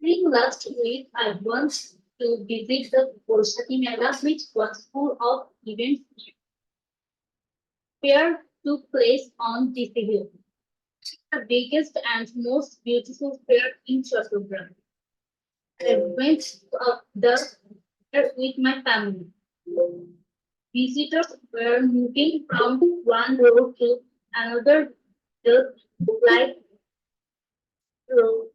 During last week, I went to visit the Polsati Mela, which was full of events. Fair took place on TCU, the biggest and most beautiful fair in Chattogram. I went up the fair with my family. Visitors were moving from one road to another just like road.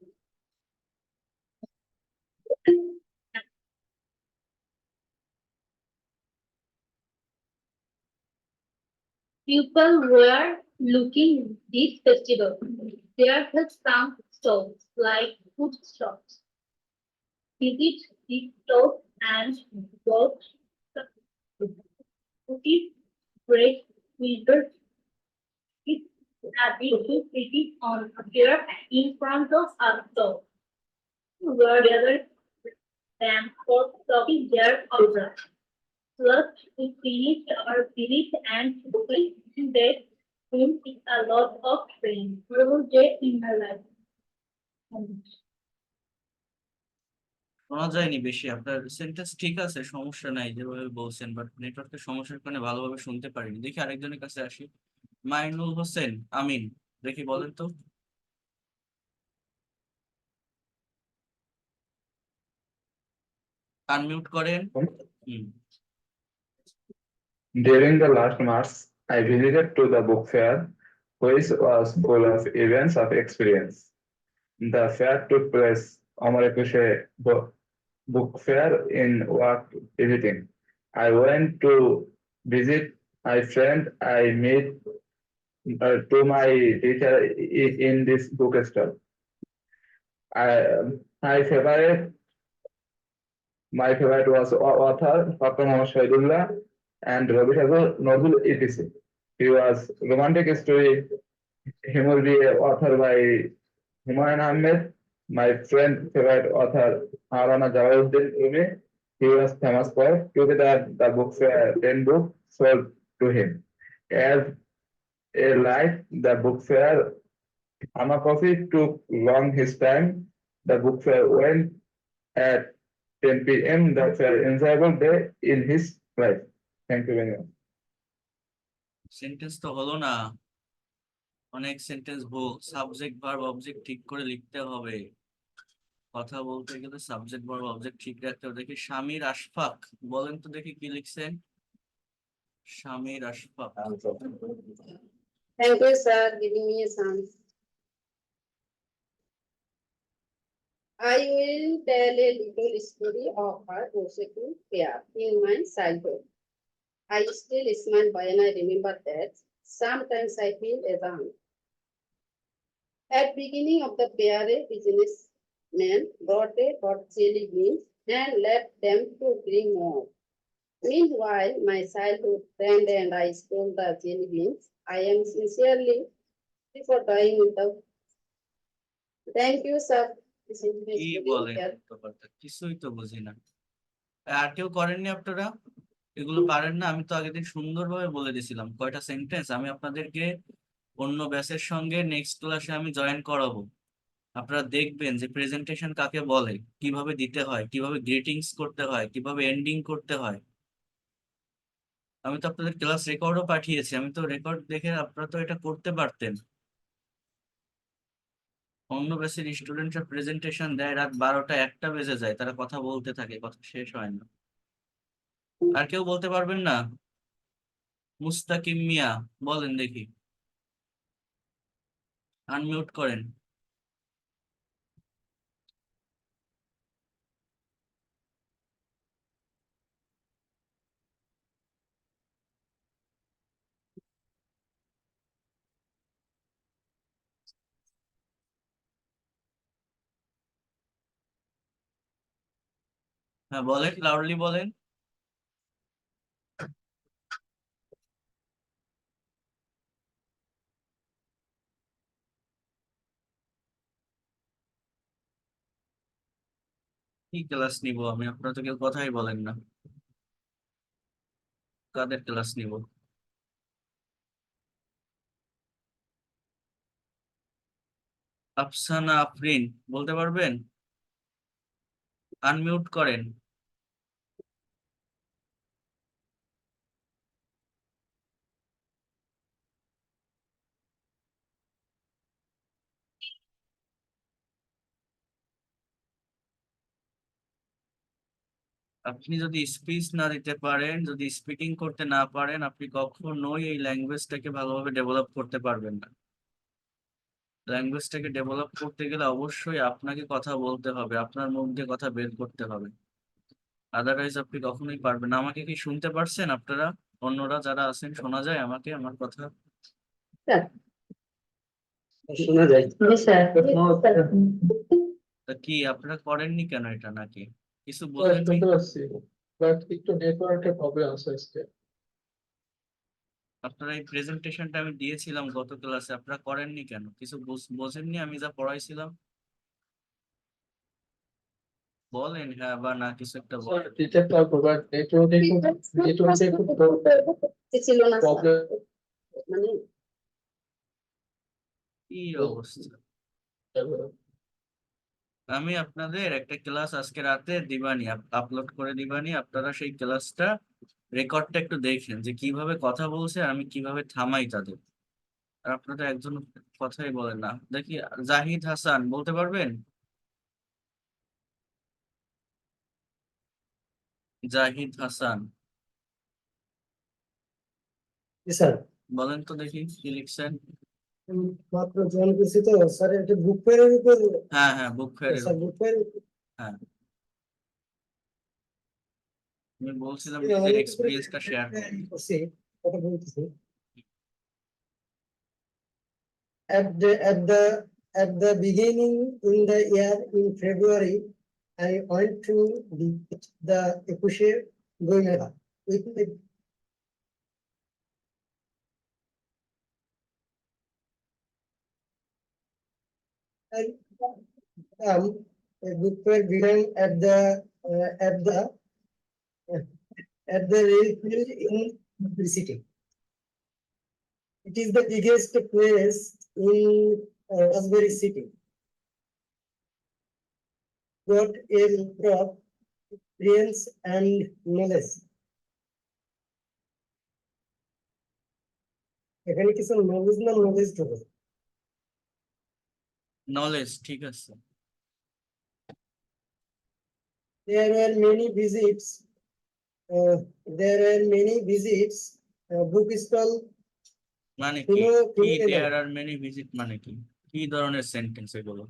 People were looking this festival. There were some stalls like food stalls. Visit these stalls and walk cookies, bread, wizard, happy to sitting on a chair in front of a stall. Were gathered and for talking their orders. Plus, we finished our series and hopefully that film is a lot of pain. Horrible day in my life. শোনা যায়নি বেশি। আপনার sentence ঠিক আছে, সমস্যা নাই যেভাবে বলছেন, বাট নেটওয়ার্কের সমস্যার কারণে ভালোভাবে শুনতে পারিনি। দেখি আরেকজনের কাছে আসি। মাইনুল হোসেন আমিন, দেখি বলেন তো। আনমিউট করেন। During the last March, I visited to the book fair, which was full of events of experience. The fair took place Amarekushe book fair in work visiting. I went to visit my friend I met to my teacher in this bookstore. I, my favorite My favorite was author Dr. Mohammad Shahidullah and Rabi Tagore novel etc. He was romantic story Himuri author by Humayun Ahmed. My friend favorite author Harana Jalaluddin Rumi. He was famous poet. Together the books were 10 books sold to him. As a life, the book fair Amakofi took long his time. The book fair went at 10 p.m. That's an enjoyable day in his life. Thank you very much. Sentence তো হলো না, অনেক sentence ভুল। Subject verb object ঠিক করে লিখতে হবে। কথা বলতে গেলে সাবজেক্ট ভার্ব অবজেক্ট ঠিক রাখতে হবে। দেখি শামির আশফাক, বলেন তো দেখি কি লিখছেন। শামির Ashfaq. Thank you, sir, giving me a chance. I will tell a little story of our Osseku fair in my childhood. I still smile when I remember that. Sometimes I feel around. At beginning of the fair, a businessman brought a hot jelly beans and left them to bring more. Meanwhile, my childhood friend and I stole the jelly beans. I am sincerely for dying without. Thank you, sir. This is my কি story বলেন here. কিছুই তো বুঝি না। আর কেউ করেননি আপনারা? এগুলো পারেন না? আমি তো আগের দিন সুন্দরভাবে বলে দিয়েছিলাম কয়টা সেন্টেন্স। আমি আপনাদেরকে অন্য ব্যাচের সঙ্গে নেক্সট ক্লাসে আমি জয়েন করাবো। আপনারা দেখবেন যে প্রেজেন্টেশন কাকে বলে, কিভাবে দিতে হয়, কিভাবে গ্রিটিংস করতে হয়, কিভাবে এন্ডিং করতে হয়। আমি তো আপনাদের ক্লাস রেকর্ডও পাঠিয়েছি। আমি তো রেকর্ড দেখে আপনারা তো এটা করতে পারতেন। অন্য ব্যাচের স্টুডেন্টরা প্রেজেন্টেশন দেয় রাত 12টা 1টা বেজে যায়, তারা কথা বলতে থাকে, কথা শেষ হয় না। আর কেউ বলতে পারবেন না? মুস্তাকিম মিয়া, বলেন দেখি, আনমিউট করেন। হ্যাঁ বলেন, লাউডলি বলেন। কি ক্লাস নিব আমি? আপনারা তো কেউ কথাই বলেন না। কাদের ক্লাস নিব? আফসানা আফরিন বলতে পারবেন? আনমিউট করেন। আপনি যদি স্পিচ না দিতে পারেন, যদি স্পিকিং করতে না পারেন, আপনি কখনোই এই ল্যাঙ্গুয়েজটাকে ভালোভাবে ডেভেলপ করতে পারবেন না। ল্যাঙ্গুয়েজটাকে ডেভেলপ করতে গেলে অবশ্যই আপনাকে কথা বলতে হবে, আপনার মুখ দিয়ে কথা বের করতে হবে, আদারওয়াইজ আপনি কখনোই পারবেন না। আমাকে কি শুনতে পারছেন আপনারা? অন্যরা যারা আছেন, শোনা যায় আমাকে, আমার কথা? শোনা যায়। তা কি আপনারা করেননি কেন এটা, নাকি কিছু বোঝেননি? শুনতে পাচ্ছি, বাট একটু নেটওয়ার্কের প্রবলেম আছে আজকে। আপনারা এই প্রেজেন্টেশনটা আমি দিয়েছিলাম গত ক্লাসে, আপনারা করেননি কেন? কিছু বোঝেননি আমি যা পড়াইছিলাম? বলেন হ্যাঁ বা না, কিছু একটা বলেন। টিচার পারবো, বাট নেটওয়ার্কে খুব ছিল না স্যার। প্রবলেম। মানে কি অবস্থা! আমি আপনাদের একটা ক্লাস আজকে রাতে দিবানি, আপলোড করে দিবানি, আপনারা সেই ক্লাসটা রেকর্ডটা একটু দেখেন যে কিভাবে কথা বলছে আর আমি কিভাবে থামাই তাদের। আর আপনারা একজন কথাই বলেন না। দেখি, জাহিদ হাসান বলতে পারবেন? জাহিদ হাসান স্যার, বলেন তো দেখি কি লিখছেন। মাত্র জয়েন করছি তো স্যার, এটা বুক ফেয়ারের উপর। হ্যাঁ হ্যাঁ, বুক ফেয়ারের স্যার, বুক ফেয়ার হ্যাঁ, আমি বলছিলাম নিজের এক্সপিরিয়েন্সটা শেয়ার করতে। করছি, কথা বলতেছি। At the beginning in the year in February, I went to the Ekushe Goimela with the a book fair began at the railfield in the city. It is the biggest place in Raspberry City. Got a lot of experience and knowledge. এখানে কিছু knowledge না knowledge হবে। Knowledge, ঠিক আছে। There were many visits. There were many visits. Book stall. মানে কি? কি Phenomenal. There are many visit মানে কি? কি ধরনের সেন্টেন্স এগুলো?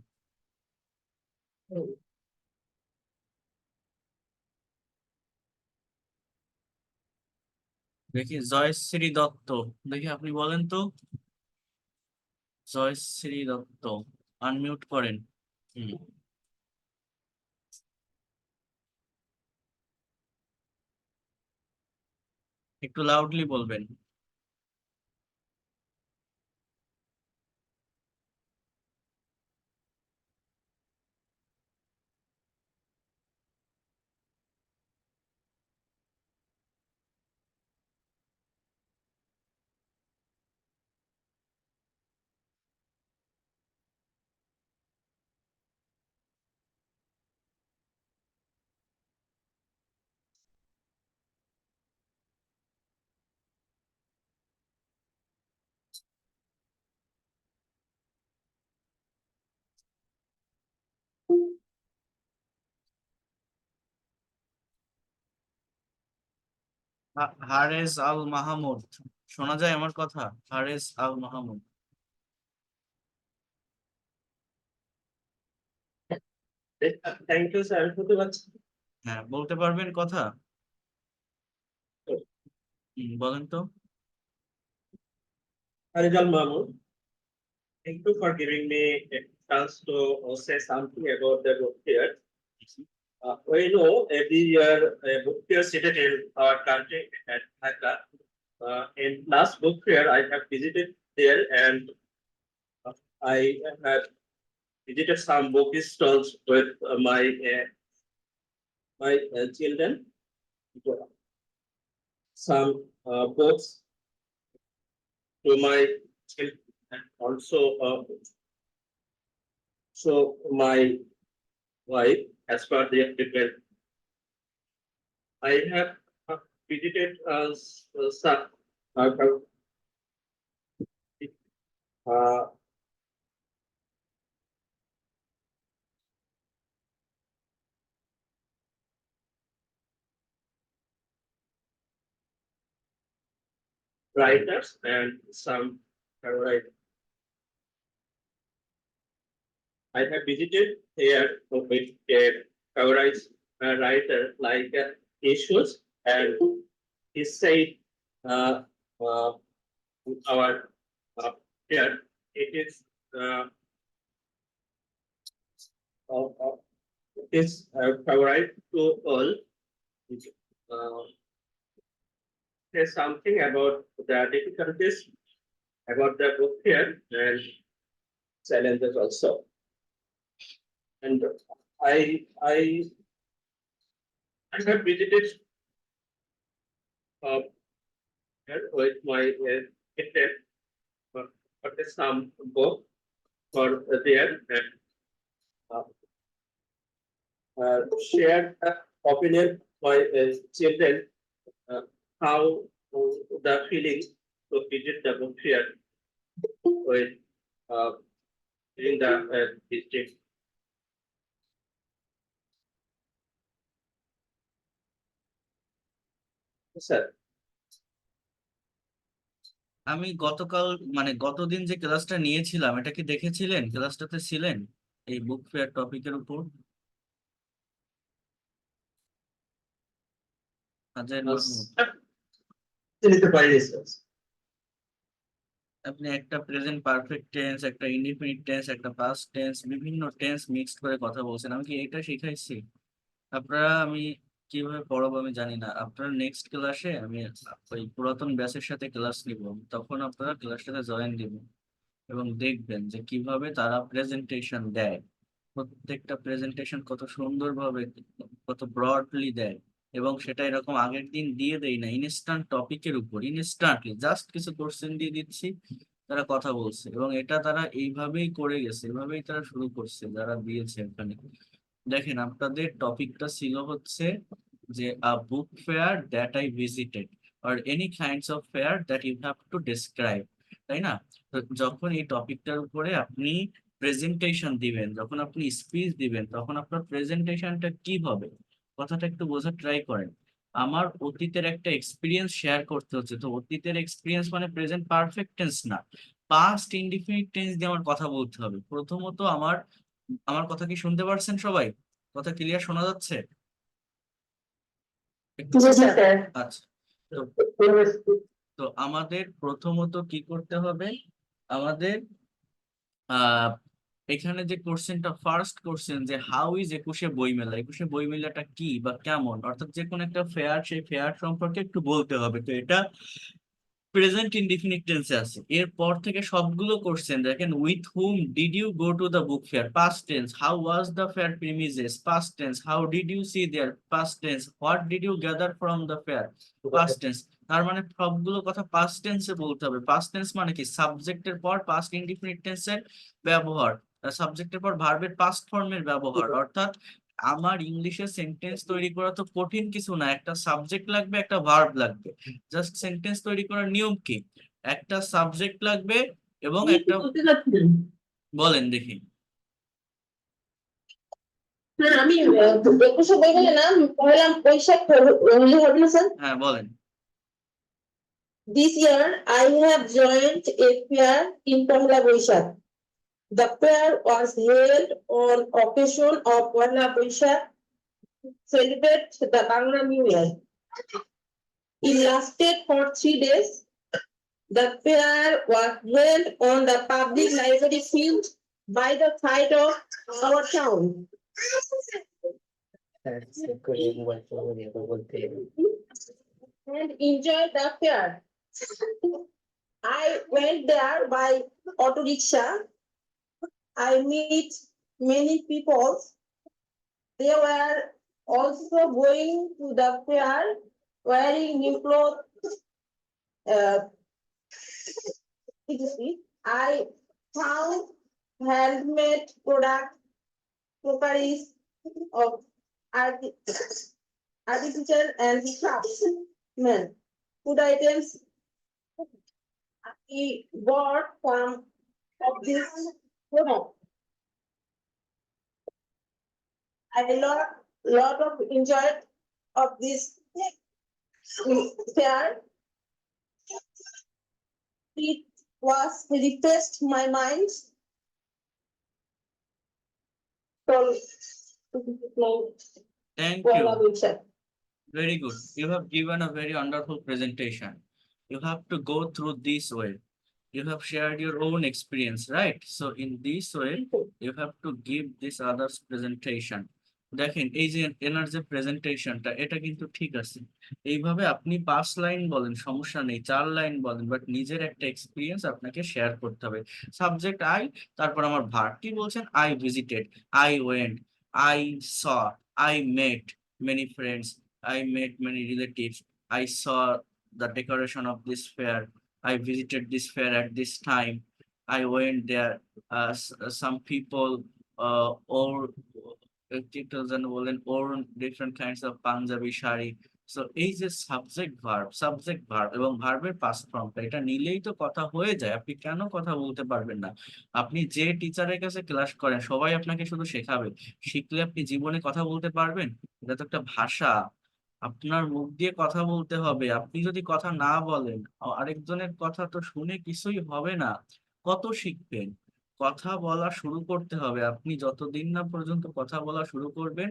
দেখি, জয়শ্রী দত্ত, দেখি আপনি বলেন তো। জয়শ্রী দত্ত, আনমিউট করেন। হুম, একটু লাউডলি বলবেন। হারেস আল মাহমুদ, শোনা যায় আমার কথা? Hares Al Mahmud. Thank you sir, শুনতে পাচ্ছি। হ্যাঁ, বলতে পারবেন কথা? বলেন তো। Harijal Mahmood, thank you for giving me a chance to say something about the book fair. We know every year a book fair seated in our country at Dhaka. In last book fair, I have visited there and I have visited some book stalls with my children. Some books to my children and also So my wife, as per the request, I have visited some uh, writers and some writers. I have visited here with a favorite writer like Jesus, and he said, uh, uh, our here it is uh, is favorite to all. Uh, say something about the difficulties about the book here and challenges also. And I have visited uh, here with my some book for there and uh, shared opinion by children how the feeling to visit the book here with during the visit. Sir, আমি গতকাল মানে গতদিন যে ক্লাসটা নিয়েছিলাম এটা কি দেখেছিলেন? ক্লাসটাতে ছিলেন এই বুক ফেয়ার টপিকের উপর? আজের মাহমুদ, নিতে পারিনি স্যার। আপনি একটা প্রেজেন্ট পারফেক্ট টেন্স, একটা ইনডিফিনিট টেন্স, একটা পাস্ট টেন্স, বিভিন্ন টেন্স মিক্সড করে কথা বলছেন। আমি কি এটা শিখাইছি? আপনারা আমি কিভাবে পড়াবো আমি জানি না। আপনারা নেক্সট ক্লাসে আমি ওই পুরাতন ব্যাচের সাথে ক্লাস নিব, তখন আপনারা ক্লাসটাতে জয়েন দিবেন এবং দেখবেন যে কিভাবে তারা প্রেজেন্টেশন দেয়। প্রত্যেকটা প্রেজেন্টেশন কত সুন্দরভাবে, কত ব্রডলি দেয়, এবং সেটা এরকম আগের দিন দিয়ে দেয় না, ইনস্ট্যান্ট টপিকের উপর ইনস্ট্যান্টলি জাস্ট কিছু কোশ্চেন দিয়ে দিচ্ছি, তারা কথা বলছে। এবং এটা তারা এইভাবেই করে গেছে, এভাবেই তারা শুরু করছে যারা দিয়েছে এখানে। দেখেন আপনাদের টপিকটা ছিল হচ্ছে যে a book fair that I visited or any kinds of fair that you have to describe, তাই না? তো যখন এই টপিকটার উপরে আপনি প্রেজেন্টেশন দিবেন, যখন আপনি স্পিচ দিবেন, তখন আপনার প্রেজেন্টেশনটা কি হবে কথাটা একটু বোঝার ট্রাই করেন। আমার অতীতের একটা এক্সপিরিয়েন্স শেয়ার করতে হচ্ছে, তো অতীতের এক্সপিরিয়েন্স মানে প্রেজেন্ট পারফেক্ট টেন্স না, পাস্ট ইনডিফিনিট টেন্স দিয়ে আমার কথা বলতে হবে। প্রথমত আমার আমার কথা কি শুনতে পারছেন সবাই? কথা ক্লিয়ার শোনা যাচ্ছে? একটু আচ্ছা। তো তো আমাদের প্রথমত কি করতে হবে, আমাদের আহ এখানে যে কোশ্চেনটা, ফার্স্ট কোশ্চেন যে হাউ ইজ একুশে বইমেলা, একুশে বইমেলাটা কি বা কেমন, অর্থাৎ যে কোনো একটা ফেয়ার, সেই ফেয়ার সম্পর্কে একটু বলতে হবে। তো এটা প্রেজেন্ট ইনডিফিনিট টেন্সে আছে। এরপর থেকে সবগুলো কোশ্চেন দেখেন, with whom did you go to the book fair, past tense, how was the fair premises, past tense, how did you see there, past tense, what did you gather from the fair, past tense. তার মানে সবগুলো কথা past টেন্সে বলতে হবে। Past tense মানে কি, সাবজেক্টের পর পাস্ট ইনডিফিনিট টেন্সের ব্যবহার, সাবজেক্টের পর ভার্বের পাস্ট ফর্মের ব্যবহার। অর্থাৎ আমার ইংলিশে সেন্টেন্স তৈরি করা তো কঠিন কিছু না, একটা সাবজেক্ট লাগবে, একটা ভার্ব লাগবে। জাস্ট সেন্টেন্স তৈরি করার নিয়ম কি, একটা সাবজেক্ট লাগবে এবং একটা, বলেন দেখি। আমি একুশে বই গেলে না পয়লা বৈশাখ হলে হবে না স্যার? হ্যাঁ বলেন। This year I have joined a fair in Pohla Boishakh. The fair was held on occasion of Pohla Boishakh, celebrate the Bangla New Year. It lasted for 3 days. The fair was held on the public library field by the side of our town. And enjoyed the fair. I went there by auto rickshaw. I meet many people. They were also going to the fair wearing new clothes. I found handmade product, crockeries of artificial and craftsmen, food items. He bought some of this product. I lot of enjoy of this fair. It was refreshed my mind. So, Thank Kuala you. Lumpur. Very good. You have given a very wonderful presentation. You have to go through this way. You have shared your own experience, right? So in this way, you have to give this others presentation. দেখেন এই যে এনার যে প্রেজেন্টেশনটা এটা কিন্তু ঠিক আছে। এইভাবে আপনি 5 লাইন বলেন সমস্যা নেই, 4 লাইন বলেন, বাট নিজের একটা এক্সপিরিয়েন্স আপনাকে শেয়ার করতে হবে। সাবজেক্ট আই, তারপর আমার ভার্ব কি বলছেন, I visited, I went, I saw, I met many friends, I met many relatives. I saw the decoration of this fair. I visited this fair at this time. I went there. Some people or different kinds of Punjabi shari. So এই যে subject verb এবং ভার্বের past ফর্মটা এটা নিলেই তো কথা হয়ে যায়। আপনি কেন কথা বলতে পারবেন না? আপনি যে টিচারের কাছে ক্লাস করেন সবাই আপনাকে শুধু শেখাবে, শিখলে আপনি জীবনে কথা বলতে পারবেন? এটা তো একটা ভাষা, আপনার মুখ দিয়ে কথা বলতে হবে। আপনি যদি কথা না বলেন, আরেকজনের কথা তো শুনে কিছুই হবে না। কত শিখবেন? কথা বলা শুরু করতে হবে। আপনি যতদিন না পর্যন্ত কথা বলা শুরু করবেন,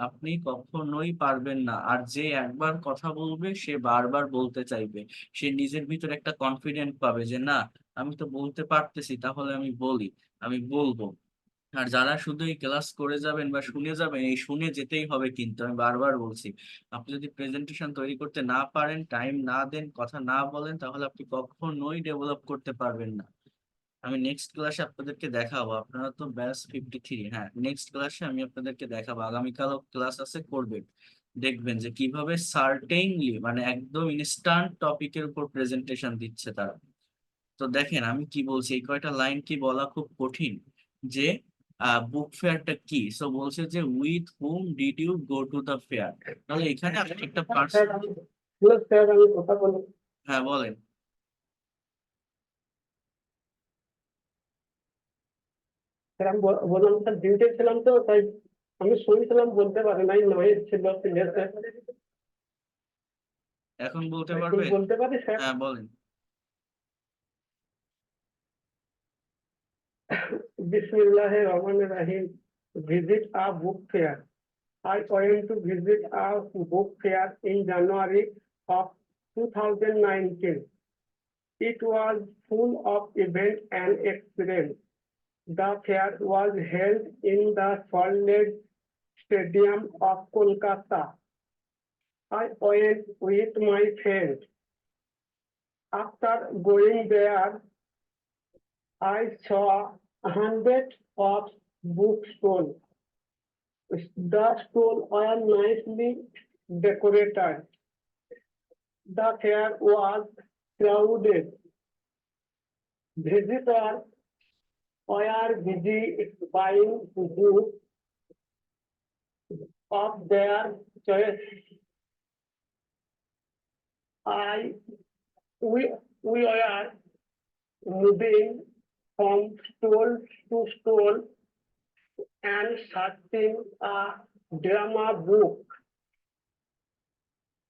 আপনি কখনোই পারবেন না। আর যে একবার কথা বলবে সে বারবার বলতে চাইবে। সে নিজের ভিতরে একটা কনফিডেন্ট পাবে যে না, আমি তো বলতে পারতেছি, তাহলে আমি বলি, আমি বলবো। আর যারা শুধু এই ক্লাস করে যাবেন বা শুনে যাবেন, এই শুনে যেতেই হবে, কিন্তু আমি বারবার বলছি, আপনি যদি প্রেজেন্টেশন তৈরি করতে না পারেন, টাইম না দেন, কথা না বলেন, তাহলে আপনি কখনোই ডেভেলপ করতে পারবেন না। আমি নেক্সট ক্লাসে আপনাদেরকে দেখাবো। আপনারা তো ব্যাচ 53, হ্যাঁ, নেক্সট ক্লাসে আমি আপনাদেরকে দেখাবো। আগামীকালও ক্লাস আছে, করবেন, দেখবেন যে কিভাবে সার্টেইনলি মানে একদম ইনস্ট্যান্ট টপিকের উপর প্রেজেন্টেশন দিচ্ছে তারা। তো দেখেন আমি কি বলছি, এই কয়টা লাইন কি বলা খুব কঠিন যে বুক ফেয়ারটা কি। সো বলছে যে with whom did you go to the fair. তাহলে এখানে আপনি একটা পার্সন, স্যার আমি কথা বলি। হ্যাঁ বলেন। স্যার আমি বললাম স্যার ডিউটি ছিলাম তো তাই আমি শুনছিলাম, বলতে পারি নাই, নয় ছিল সিলেটে। এখন বলতে একটু পারবেন? বলতে পারি স্যার? হ্যাঁ বলেন। বিসমিল্লাহির রহমানির রহিম। Visit a book fair. I went to visit a book fair in January of 2019. It was full of events and experience. The fair was held in the Salt Lake Stadium of Kolkata. I went with my friend. After going there, I saw hundreds of bookstalls. The stalls were nicely decorated. The fair was crowded. Visitors were busy buying books of their choice. We were moving from stall to stall and searching a drama book.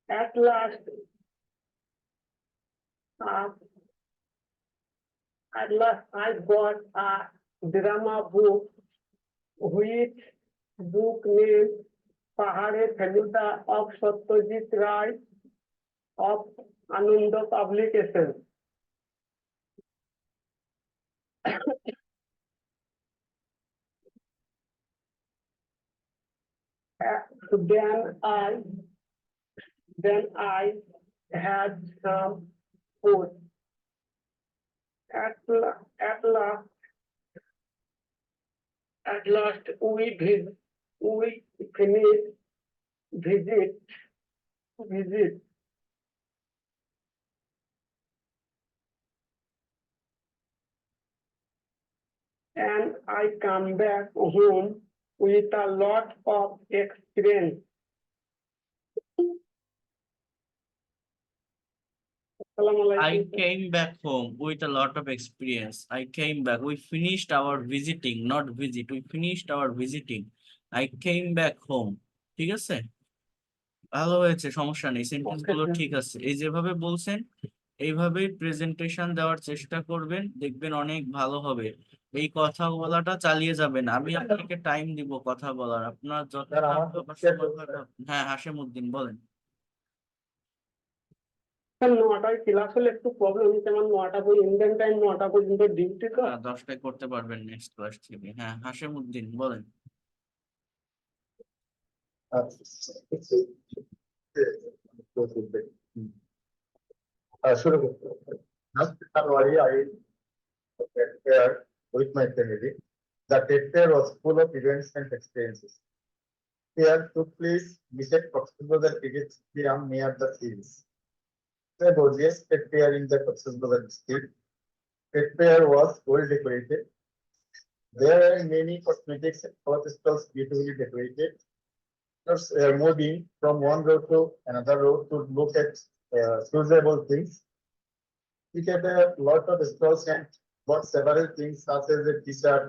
At last, I got a drama book, which book name Pahare Feluda of Satyajit Ray of Ananda Publication. Then I had some food. At last we finished visit. and I come back home with a lot of experience. Assalamu I alaikum. came back home with a lot of experience. I came back. We finished our visiting, not visit. We finished our visiting. I came back home. ঠিক আছে? ভালো হয়েছে, সমস্যা নেই, sentence গুলো sir. ঠিক আছে। এই যেভাবে বলছেন এইভাবেই প্রেজেন্টেশন দেওয়ার চেষ্টা করবেন, দেখবেন অনেক ভালো হবে। এই কথা বলাটা চালিয়ে যাবেন, আমি আপনাকে টাইম দিব কথা বলার, আপনার যতটা হ্যাঁ হাশেমুদ্দিন বলেন। স্যার 9টায় ক্লাস হলে একটু প্রবলেম হচ্ছে, আমার 9টা ইন্ডিয়ান টাইম 9টা পর্যন্ত ডিউটি তো। 10টায় করতে পারবেন নেক্সট ক্লাস থেকে। হ্যাঁ হাশেমুদ্দিন বলেন। শুরু করতে হবে। Last January, I went there with my family. The trip fair was full of events and experiences. Fair took place beside Cox's Cricket Stadium near the seas. The gorgeous trade fair in the Cox's district. Trade fair was well decorated. There are many cosmetics and cloth stalls beautifully decorated. Just moving from one road to another road to look at usable things. We get a lot of stalls and bought several things such as a t-shirt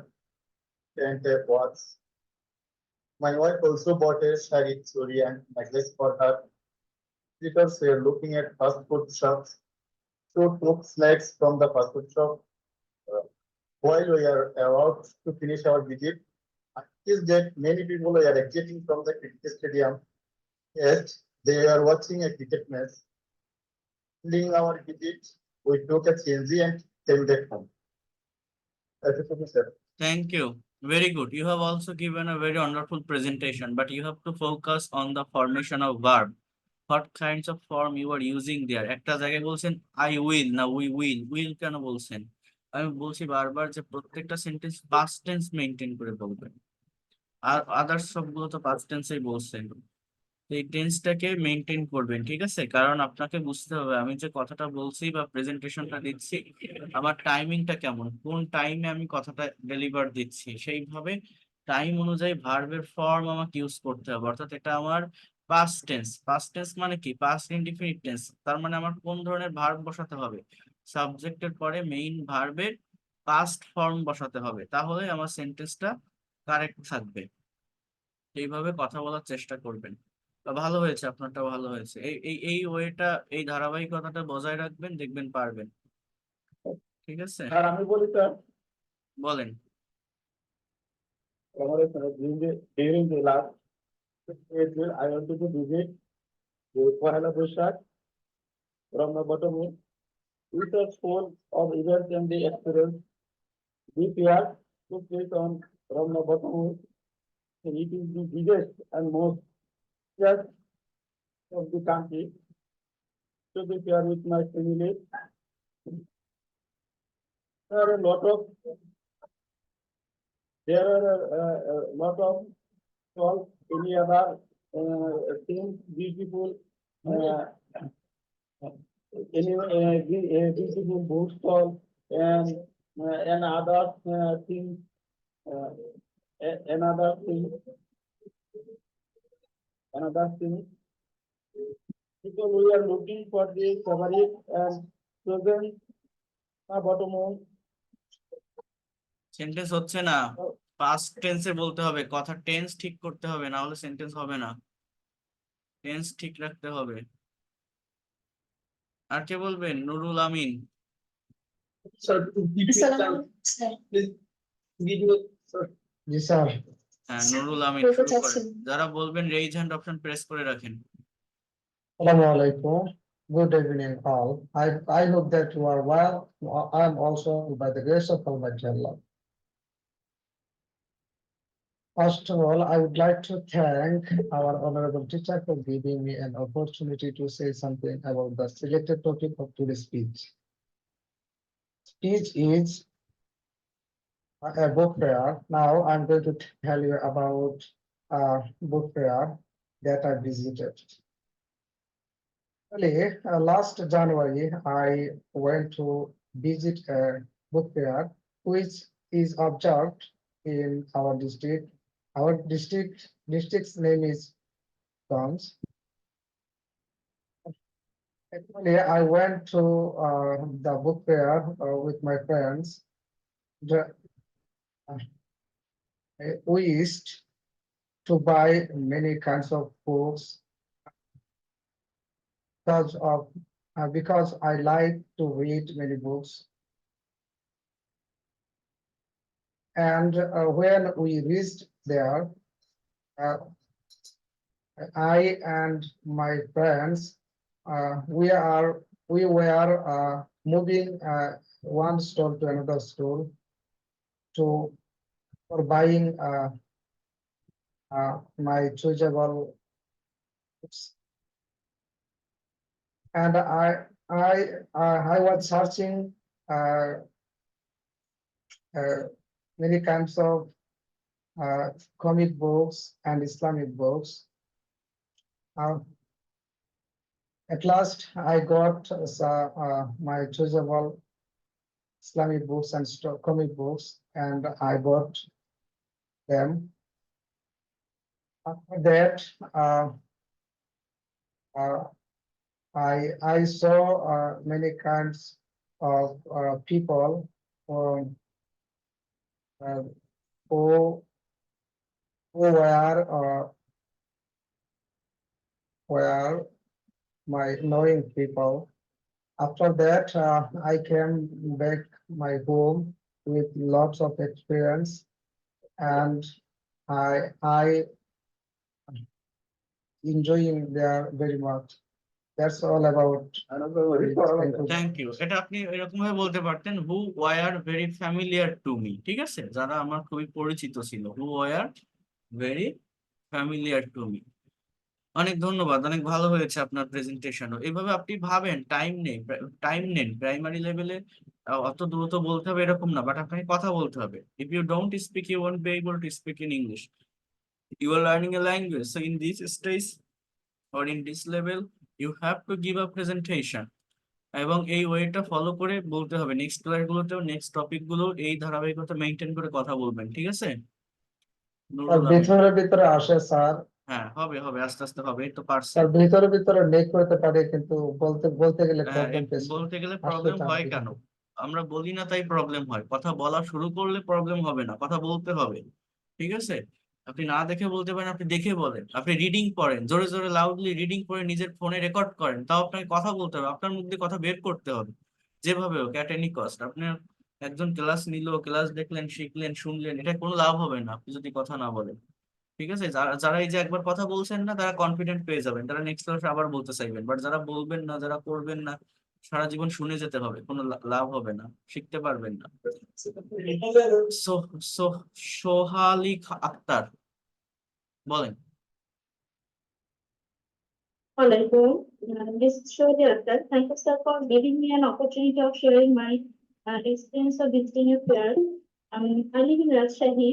and a watch. My wife also bought a shari churi and necklace for her. Because we are looking at fast food shops, so took snacks from the fast food shop. While we are about to finish our visit, I noticed that many people are exiting from the cricket stadium. Yes, they are watching a cricket match. During our visit, we took a CNG and came back home. That's it, sir. Thank you. Very good. You have also given a very wonderful presentation, but you have to focus on the formation of verb. What kinds of form you are using there? একটা জায়গায় বলছেন I will, না we will কেন বলছেন? আমি বলছি বারবার যে প্রত্যেকটা সেন্টেন্স past tense মেনটেন করে বলবেন, আর আদার্স সবগুলো তো past tense-এই বলছেন। এই টেন্সটাকে মেনটেন করবেন, ঠিক আছে? কারণ আপনাকে বুঝতে হবে আমি যে কথাটা বলছি বা প্রেজেন্টেশনটা দিচ্ছি আমার টাইমিংটা কেমন, কোন টাইমে আমি কথাটা ডেলিভার দিচ্ছি, সেইভাবে টাইম অনুযায়ী ভার্বের ফর্ম আমাকে ইউজ করতে হবে। অর্থাৎ এটা আমার পাস্ট টেন্স। পাস্ট টেন্স মানে কি? Past indefinite tense. তার মানে আমার কোন ধরনের ভার্ব বসাতে হবে? সাবজেক্টের পরে মেইন ভার্বের পাস্ট ফর্ম বসাতে হবে, তাহলে আমার সেন্টেন্সটা কারেক্ট থাকবে। এইভাবে কথা বলার চেষ্টা করবেন। ভালো হয়েছে, আপনারটা ভালো হয়েছে। এই ওয়েটা, এই ধারাবাহিকতাটা বজায় রাখবেন, দেখবেন পারবেন। ঠিক আছে, আর আমি বলি স্যার, বলেন। আমাদের during the last April, I wanted to visit the Pahela Boishakh from the bottom with a full of events and the experience. This year took place on from the bottom. It is the biggest and most church of the country. To be here with my family. There are a lot of stalls, any other things, beautiful, beautiful book stall and other things, another thing. Because we are looking for the favorite and present bottom one. Sentence হচ্ছে না, past টেন্সে বলতে হবে, কথা tense ঠিক করতে হবে, না হলে সেন্টেন্স হবে না। টেন্স ঠিক রাখতে হবে। আর কে বলবেন? নুরুল আমিন। জি স্যার। হ্যাঁ নুরুল আমিন শুরু করেন। যারা বলবেন রেইজ হ্যান্ড অপশন প্রেস করে রাখেন। Assalamu alaikum. Good evening all. I hope that you are well. I am also by the grace of Almighty Allah. First of all, I would like to thank our honorable teacher for giving me an opportunity to say something about the selected topic of today's speech. Speech is a book fair. Now I'm going to tell you about a book fair that I visited. Last January, I went to visit a book fair which is observed in our district. Our district's name is Gons. Actually, I went to the book fair with my friends. We used to buy many kinds of books because I like to read many books. And when we reached there, uh, I and my friends, we were moving one store to another store for buying my choosable books. And I was searching uh, many kinds of comic books and Islamic books. At last, I got my choosable Islamic books and comic books, and I bought them. After that, I saw many kinds of people uh, who were my knowing people. After that, I came back my home with lots of experience, and I enjoying there very much. That's all about. Thank you. এটা আপনি এরকম ভাবে বলতে পারতেন, who were very familiar to me, ঠিক আছে, যারা আমার খুবই পরিচিত ছিল, who were very familiar to me. অনেক ধন্যবাদ, অনেক ভালো হয়েছে আপনার প্রেজেন্টেশনও। এইভাবে আপনি ভাবেন, টাইম নেন। প্রাইমারি লেভেলে অত দ্রুত বলতে হবে এরকম না, বাট আপনাকে কথা বলতে হবে। If you don't speak, you won't be able to speak in English. You are learning a language, so in this stage or in this level you have to give a presentation, এবং এই ওয়েটা follow করে বলতে হবে। Next class গুলোতেও next topic গুলো এই ধারাবাহিকতা maintain করে কথা বলবেন, ঠিক আছে? নুরুল আমিন। ভিতরে আসে স্যার। হ্যাঁ, হবে হবে, আস্তে আস্তে হবে, এই তো পারছেন। স্যার ভিতরে নেক করতে পারে, কিন্তু বলতে গেলে প্রবলেম ফেস বলতে গেলে প্রবলেম হয় কেন? আমরা বলি না তাই প্রবলেম হয়। কথা বলা শুরু করলে প্রবলেম হবে না, কথা বলতে হবে, ঠিক আছে? আপনি না দেখে বলতে পারেন, আপনি দেখে বলেন, আপনি রিডিং পড়েন, জোরে জোরে লাউডলি রিডিং করে নিজের ফোনে রেকর্ড করেন, তাও আপনাকে কথা বলতে হবে, আপনার মুখ দিয়ে কথা বের করতে হবে, যেভাবে হোক, অ্যাট এনি কস্ট। আপনার একজন ক্লাস নিল, ক্লাস দেখলেন, শিখলেন, শুনলেন, এটা কোনো লাভ হবে না আপনি যদি কথা না বলেন, ঠিক আছে? যারা যারা এই যে একবার কথা বলছেন না, তারা কনফিডেন্ট পেয়ে যাবেন, তারা নেক্সট ক্লাসে আবার বলতে চাইবেন। বাট যারা বলবেন না, যারা করবেন না, সারা জীবন শুনে যেতে হবে, কোনো লাভ হবে না, শিখতে পারবেন না। সোহালি আক্তার বলেন। Alaikum. This is Shohli Akhtar. Thank you, sir, for giving me an opportunity of sharing my experience of visiting a fair. I live in Rajshahi.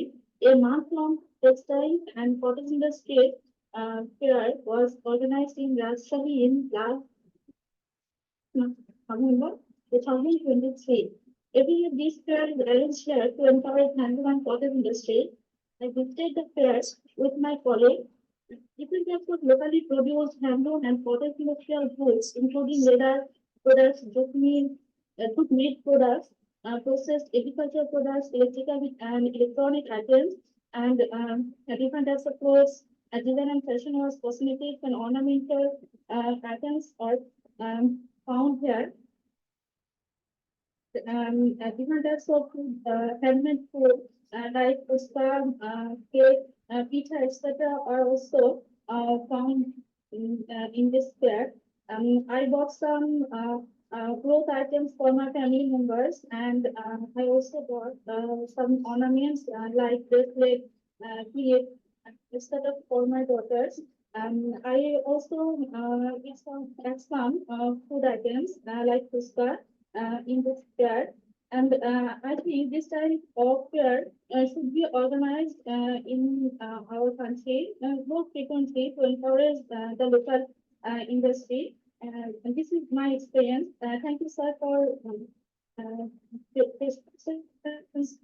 A month-long textile and cotton industry fair was organized in Rajshahi in last November 2023. Every year, this fair is arranged here to encourage handloom and cotton industry. I visited the fairs with my colleague. People can put locally produced handloom and cotton industrial goods, including leather products, jute meat products, processed agricultural products, electrical and electronic items, and different types of clothes, design and fashion was cosmetics and ornamental items are found here. Different types of food, handmade food, like pasta, cake, pizza, etc., are also found in this fair. I bought some cloth items for my family members, and I also bought some ornaments like bracelet, clip, etc., for my daughters. I also get some food items like pasta in this fair. And I think this type of fair should be organized in our country more frequently to encourage the local industry. And this is my experience. Thank you, sir, for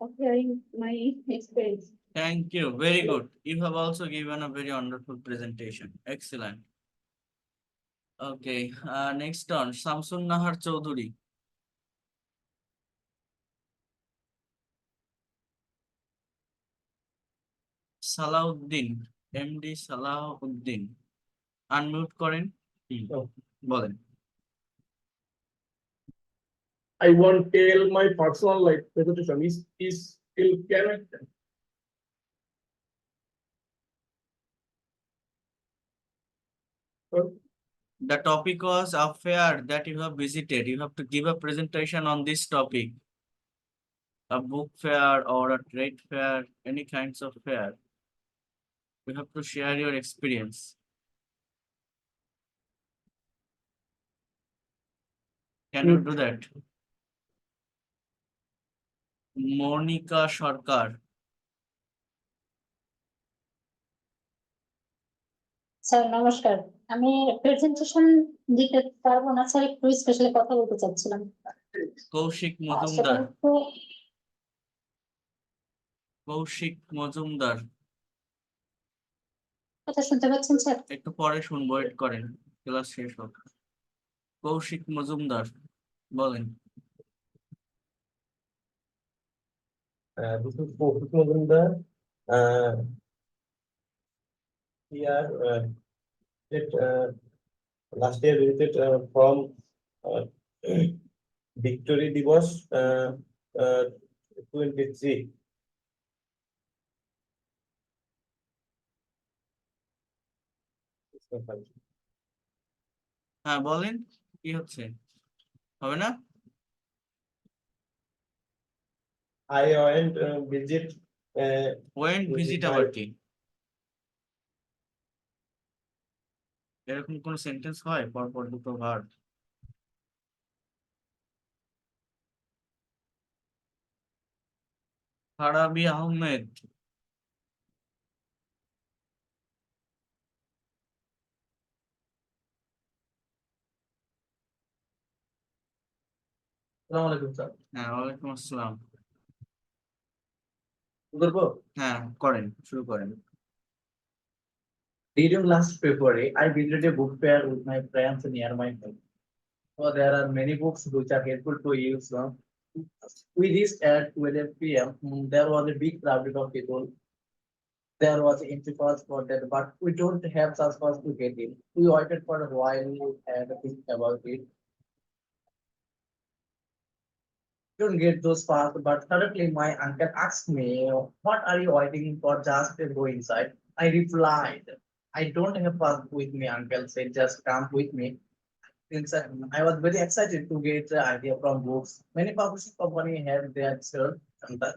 of hearing my experience. Thank you. Very good. You have also given a very wonderful presentation. Excellent. Okay. Next on Samsun Nahar Chaudhuri. Salauddin, MD Salauddin. Unmute করেন। বলেন। I won't tell my personal life presentation is still character. The topic was a fair that you have visited. You have to give a presentation on this topic. A book fair or a trade fair, any kinds of fair. You have to share your experience. Can you do that? Monica Sarkar. Sir নমস্কার, আমি presentation দিতে পারবো না sir, একটু specially কথা বলতে চাচ্ছিলাম। কৌশিক সেটা মজুমদার। একটু কৌশিক মজুমদার। কথা শুনতে পাচ্ছেন স্যার? একটু পরে শুনবো, ওয়েট করেন ক্লাস শেষ হোক। কৌশিক মজুমদার বলেন। This is Kaushik Majumdar. Here, last year visited from Victory Divas 23. হ্যাঁ বলেন, কি হচ্ছে? হবে না? I went visit. Went visit আবার কি? এরকম কোন সেন্টেন্স হয় পরপর দুটো ভার্ব? ফারাবি আহমেদ। আসসালামু আলাইকুম স্যার। হ্যাঁ ওয়ালাইকুম আসসালাম। করবো? হ্যাঁ করেন, শুরু করেন। During last February, I visited a book fair with my friends near my home. So there are many books which are helpful to use. We reached at 12 p.m. There was a big crowd of people. There was entry cost for that, but we don't have such cost to get in. We waited for a while and think about it. Don't get those fast, but suddenly my uncle asked me, "What are you waiting for? Just go inside." I replied, "I don't have pass with me." Uncle said, "Just come with me." Inside, I was very excited to get the idea from books. Many publishing companies have their stall, and that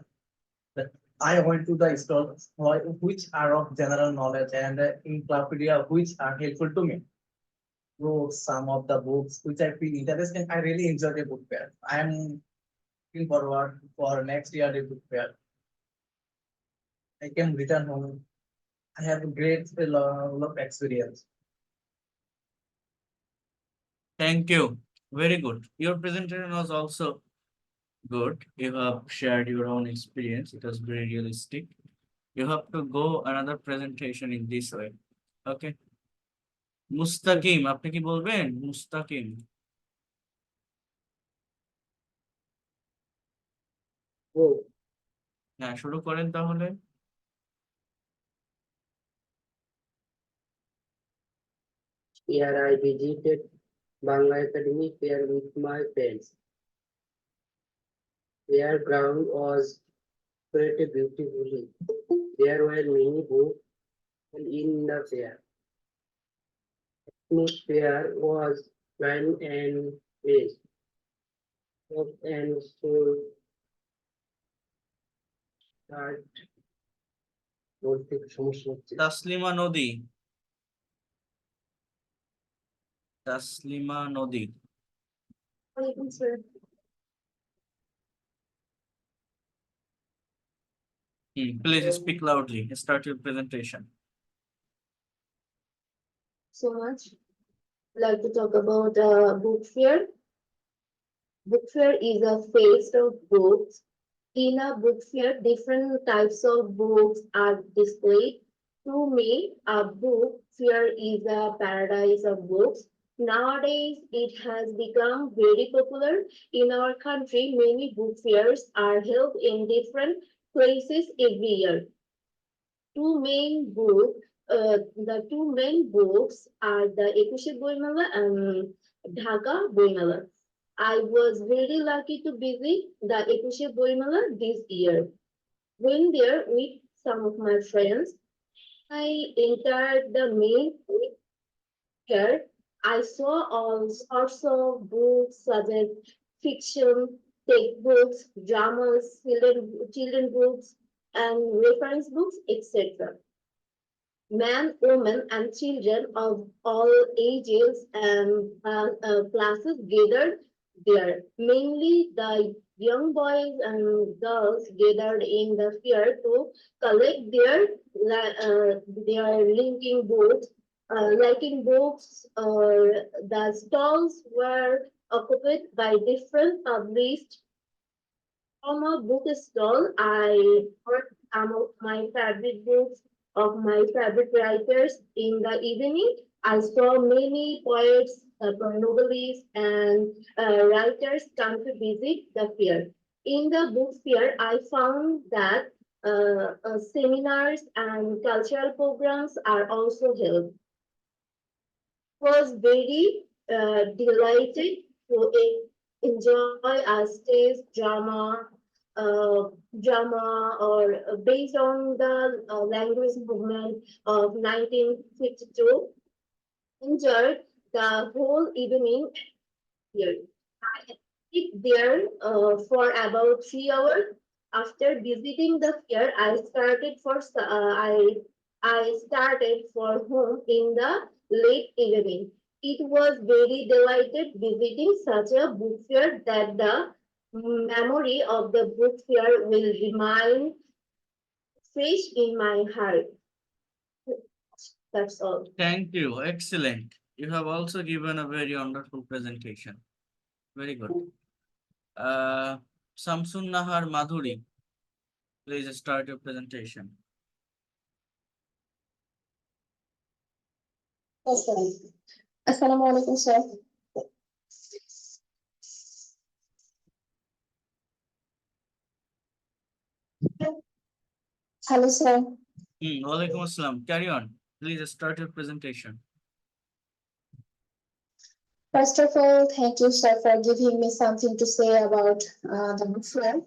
I went to the stalls which are of general knowledge and encyclopedia which are helpful to me. Books, some of the books which I feel interesting. I really enjoyed the book fair. I am looking forward for next year the book fair. I can return home. I have a great lot of experience. Thank you. Very good. Your presentation was also good. You have shared your own experience. It was very realistic. You have to go another presentation in this way. Okay. মুস্তাকিম, আপনি কি বলবেন? মুস্তাকিম। হ্যাঁ শুরু করেন তাহলে। Here I visited Bangla Academy fair with my friends. Their ground was decorated beautifully. There were many books in the fair. Atmosphere was fun and fresh. Shop and store start বলতে সমস্যা হচ্ছে। তাসলিমা নদী। তাসলিমা নদী। Please speak loudly. Start your presentation. So much. I'd like to talk about book fair. Book fair is a feast of books. In a book fair, different types of books are displayed. To me, a book fair is a paradise of books. Nowadays, it has become very popular. In our country, many book fairs are held in different places every year. The two main books are the Ekushe Boimala and Dhaka Boimala. I was very lucky to visit the Ekushe Boimala this year. When there with some of my friends, I entered the main fair. I saw all sorts of books such as fiction, textbooks, dramas, children books, and reference books, etc. Men, women, and children of all ages and classes gathered there. Mainly the young boys and girls gathered in the fair to collect their linking books, liking books, or the stalls were occupied by different published. From a bookstall, I bought some of my favorite books of my favorite writers. In the evening, I saw many poets, novelists, and writers come to visit the fair. In the book fair, I found that seminars and cultural programs are also held. Was very delighted to enjoy a stage drama or based on the language movement of 1952. Enjoyed the whole evening here. I stayed there for about 3 hours. After visiting the fair, I started for home in the late evening. It was very delighted visiting such a book fair that the memory of the book fair will remain fresh in my heart. That's all. Thank you. Excellent. You have also given a very wonderful presentation. Very good. Samsun Nahar Madhuri, please start your presentation. Assalamu alaikum, sir. Hello, sir. Walaikum Assalam. Carry on. Please start your presentation. First of all, thank you, sir, for giving me something to say about the book fair.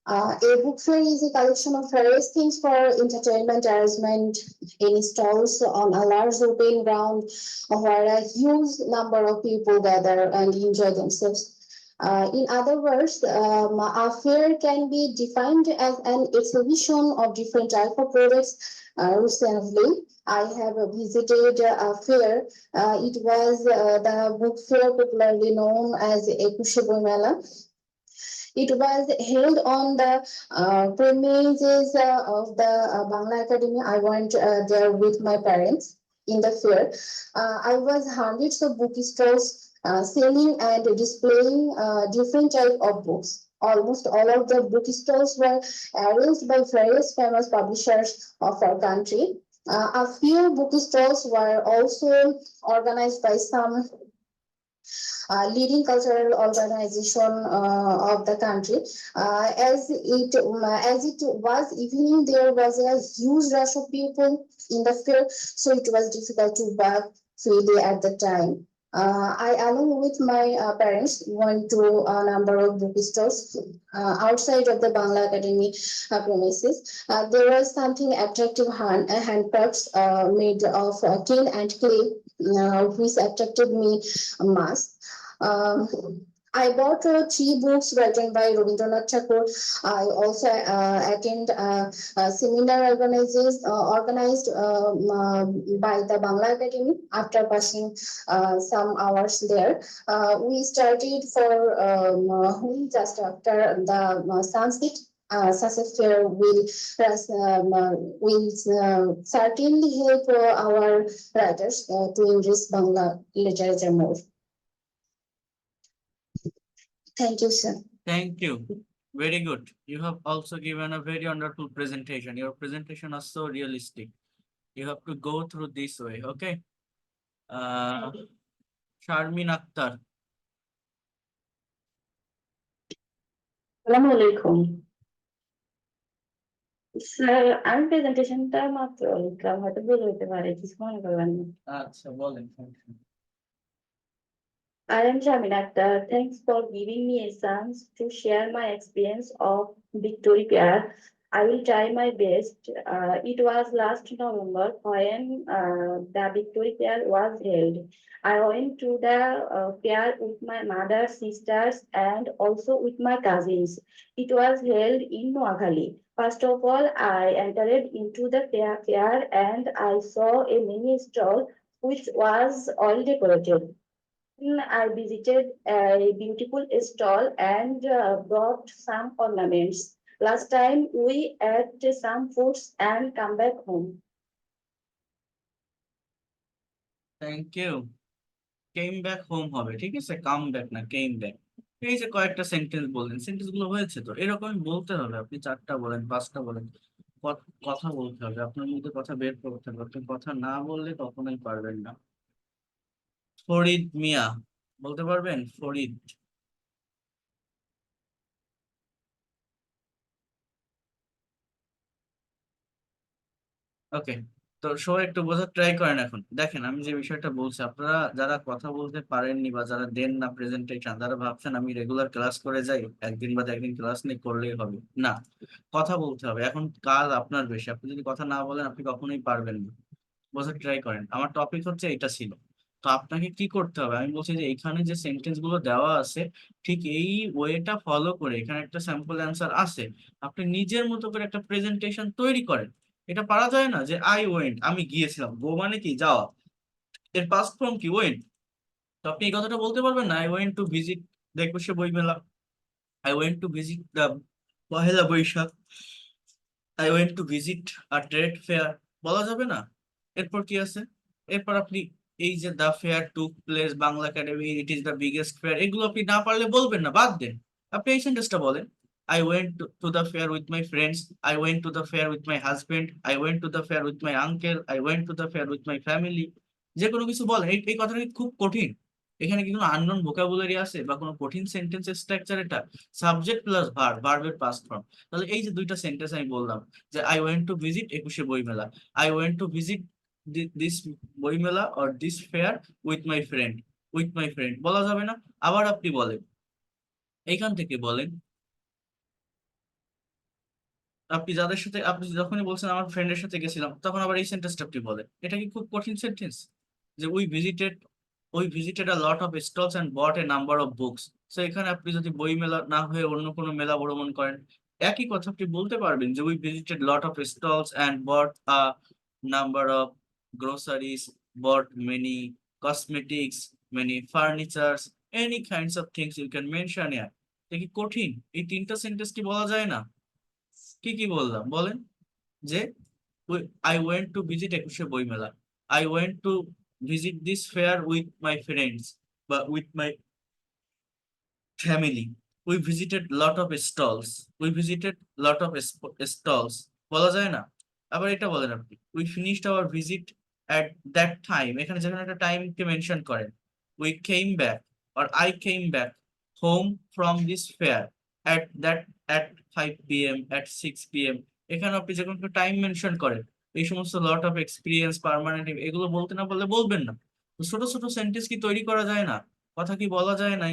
A book fair is a collection of various things for entertainment arrangement in stalls on a large open ground where a huge number of people gather and enjoy themselves. In other words, a fair can be defined as an exhibition of different types of products. Recently, I have visited a fair. It was the book fair popularly known as Ekushe Boimela. It was held on the premises of the Bangla Academy. I went there with my parents in the fair. I was hundreds of bookstores selling and displaying different types of books. Almost all of the bookstores were arranged by various famous publishers of our country. A few bookstores were also organized by some leading cultural organization of the country. As it was evening, there was a huge rush of people in the fair, so it was difficult to walk freely at the time. I, along with my parents, went to a number of bookstores outside of the Bangla Academy premises. There was something attractive handcrafts made of tin and clay, which attracted me much. I bought 3 books written by Rabindranath Tagore. I also attend a seminar organized by the Bangla Academy. After passing some hours there, we started for just after the sunset. Such a fair will certainly help our writers to enrich Bangla literature more. Thank you, sir. Thank you. Very good. You have also given a very wonderful presentation. Your presentation is so realistic. You have to go through this way, okay? Sharmin Akhtar. আসসালামু আলাইকুম sir আমি প্রেজেন্টেশনটা মাত্র লিখলাম হয়তো ভুল হতে পারে কিছু মনে করবেন না আচ্ছা বলেন। I am Shamin Akhtar. Thanks for giving me a chance to share my experience of Victory Fair. I will try my best. It was last November when the Victory Fair was held. I went to the fair with my mother, sisters, and also with my cousins. It was held in Noakhali. First of all, I entered into the fair and I saw a mini stall which was all decorated. I visited a beautiful stall and bought some ornaments. Last time we ate some foods and come back home. Thank you. Came back home হবে, ঠিক আছে? Come back না, came back. এই যে কয়েকটা sentence বললেন, sentence গুলো হয়েছে তো এরকমই বলতে হবে। আপনি 4টা বলেন, 5টা বলেন, কথা বলতে হবে, আপনার মধ্যে কথা বের করতে হবে। আপনি কথা না বললে কখনোই পারবেন না। ফরিদ মিয়া বলতে পারবেন? ফরিদ। ওকে, তো সবাই একটু বোঝার ট্রাই করেন। এখন দেখেন আমি যে বিষয়টা বলছি, আপনারা যারা কথা বলতে পারেননি বা যারা দেন না প্রেজেন্টেশন, যারা ভাবছেন আমি রেগুলার ক্লাস করে যাই, একদিন বাদে একদিন ক্লাস নেই করলেই হবে, না, কথা বলতে হবে। এখন কাজ আপনার বেশি, আপনি যদি কথা না বলেন আপনি কখনোই পারবেন না। বোঝার ট্রাই করেন। আমার টপিক হচ্ছে এটা ছিল। তো আপনাকে কি করতে হবে, আমি বলছি যে এখানে যে সেন্টেন্স গুলো দেওয়া আছে ঠিক এই ওয়েটা ফলো করে, এখানে একটা স্যাম্পল অ্যান্সার আছে, আপনি নিজের মতো করে একটা প্রেজেন্টেশন তৈরি করেন। এটা পারা যায় না যে আই ওয়েন্ট, আমি গিয়েছিলাম, গো মানে কি যাওয়া, এর পাস্ট ফর্ম কি ওয়েন্ট। তো আপনি এই কথাটা বলতে পারবেন না, I went to visit the 21শে বইমেলা, I went to visit the Pohela Boishakh, I went to visit a trade fair, বলা যাবে না। এরপর কি আছে, এরপর আপনি এই যে the fair took place Bangla academy, it is the biggest fair, এগুলো আপনি না পারলে বলবেন না, বাদ দেন। আপনি এই সেন্টেন্সটা বলেন, I went to the fair with my friends, I went to the fair with my husband, I went to the fair with my uncle, I went to the fair with my family। যে কোনো কিছু বলেন, এই কথাটা কি খুব কঠিন? এখানে কি কোনো আননোন ভোকাবুলারি আছে বা কোনো কঠিন সেন্টেন্সের স্ট্রাকচার? এটা সাবজেক্ট প্লাস ভার্ব, ভার্বের পাস্ট ফর্ম। তাহলে এই যে দুইটা সেন্টেন্স আমি বললাম যে আই ওয়েন্ট টু ভিজিট 21শে বইমেলা, I went to visit this বইমেলা or this fair with my friend, with my friend বলা যাবে না। আবার আপনি বলেন, এইখান থেকে বলেন, আপনি যাদের সাথে, আপনি যখনই বলছেন আমার ফ্রেন্ডের সাথে গেছিলাম, তখন আবার এই সেন্টেন্সটা আপনি বলেন। এটা কি খুব কঠিন সেন্টেন্স? যে we visited a lot of stalls and bought a number of books. So এখানে আপনি যদি বই মেলা না হয়ে অন্য কোনো মেলা ভ্রমণ করেন, একই কথা আপনি বলতে পারবেন যে we visited lot of stalls and bought a number of groceries, bought many cosmetics, many furnitures, any kinds of things you can mention here। এটা কি কঠিন? এই 3টা সেন্টেন্স কি বলা যায় না? কি কি বললাম বলেন, যে আই ওয়েন্ট টু ভিজিট 21শে বইমেলা, I went to visit this fair with my friends বা with my family, we visited lot of stalls, we visited lot of stalls, বলা যায় না? আবার এটা বলেন আপনি, we finished our visit at that time, এখানে যখন একটা টাইমকে মেনশন করেন, we came back or I came back home from this fair at that at 5 p.m. at 6 p.m. এখানে আপনি যখন একটা টাইম মেনশন করেন, এই সমস্ত লট অফ এক্সপিরিয়েন্স, পার্মানেন্ট, এগুলো বলতে না বললে বলবেন না। তো ছোট ছোট সেন্টেন্স কি তৈরি করা যায় না? কথা কি বলা যায় না?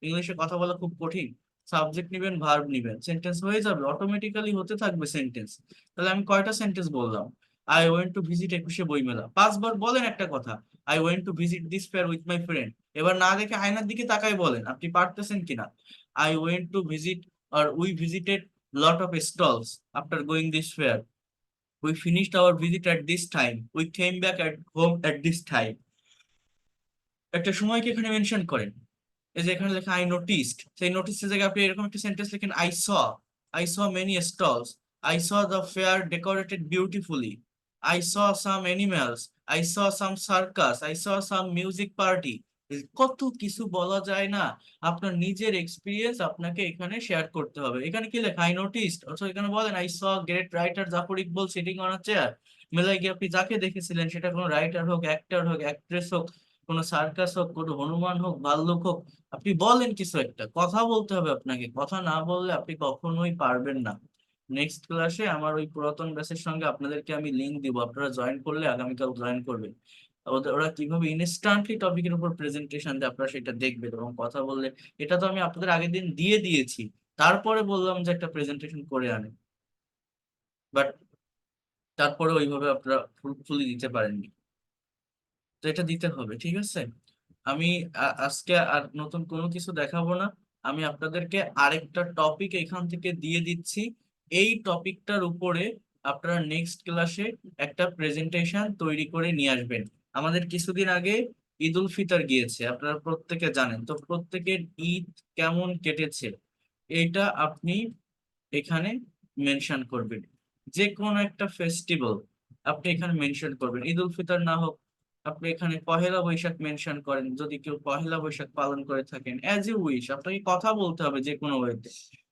ইংলিশে কথা বলা খুব কঠিন। সাবজেক্ট নিবেন, ভার্ব নিবেন, সেন্টেন্স হয়ে যাবে, অটোমেটিক্যালি হতে থাকবে সেন্টেন্স। তাহলে আমি কয়টা সেন্টেন্স বললাম? I went to visit 21শে বইমেলা, 5 বার বলেন একটা কথা, I went to visit this fair with my friend। এবার না দেখে আয়নার দিকে তাকাই বলেন আপনি পারতেছেন কিনা। I went to visit or we visited lot of stalls after going this fair, we finished our visit at this time, we came back at home at this time। একটা সময়কে এখানে মেনশন করেন। এই যে এখানে লেখা আই নোটিসড, সেই নোটিসের জায়গায় আপনি এরকম একটা সেন্টেন্স লিখেন, I saw many stalls, I saw the fair decorated beautifully, I saw some animals, I saw some circus, I saw some music party, কত কিছু বলা যায় না, আপনার নিজের এক্সপিরিয়েন্স আপনাকে এখানে শেয়ার করতে হবে। এখানে কি লেখা, আই নোটিসড, অথবা এখানে বলেন I saw great writer Zafar Iqbal sitting on a chair. মেলায় গিয়ে আপনি যাকে দেখেছিলেন, সেটা কোনো রাইটার হোক, অ্যাক্টর হোক, অ্যাক্ট্রেস হোক, কোনো সার্কাস হোক, কোনো হনুমান হোক, ভাল্লুক হোক, আপনি বলেন কিছু একটা, কথা বলতে হবে আপনাকে। কথা না বললে আপনি কখনোই পারবেন না। নেক্সট ক্লাসে আমার ওই পুরাতন ব্যাচের সঙ্গে আপনাদেরকে আমি লিংক দিব, আপনারা জয়েন করলে আগামীকাল জয়েন করবেন। ওরা কিভাবে ইনস্ট্যান্টলি টপিকের উপর প্রেজেন্টেশন দেয় আপনারা সেটা দেখবেন এবং কথা বললে। এটা তো আমি আপনাদের আগের দিন দিয়ে দিয়েছি, তারপরে বললাম যে একটা প্রেজেন্টেশন করে আনে, বাট তারপরে ওইভাবে আপনারা ফুলফুলি দিতে পারেননি। তো এটা দিতে হবে, ঠিক আছে। আমি আজকে আর নতুন কোনো কিছু দেখাবো না। আমি আপনাদেরকে আরেকটা টপিক এখান থেকে দিয়ে দিচ্ছি। এই টপিকটার উপরে আপনারা নেক্সট ক্লাসে একটা প্রেজেন্টেশন তৈরি করে নিয়ে আসবেন। আমাদের কিছুদিন আগে ঈদ উল ফিতর গিয়েছে, আপনারা প্রত্যেকে জানেন। তো প্রত্যেকের ঈদ কেমন কেটেছে এইটা আপনি এখানে মেনশন করবেন। যে কোনো একটা ফেস্টিভ্যাল আপনি এখানে মেনশন করবেন। ঈদ উল ফিতর না হোক, আপনি এখানে পহেলা বৈশাখ মেনশন করেন, যদি কেউ পহেলা বৈশাখ পালন করে থাকেন, অ্যাজ ইউ উইশ। আপনাকে কথা বলতে হবে যে কোনো ওয়েতে।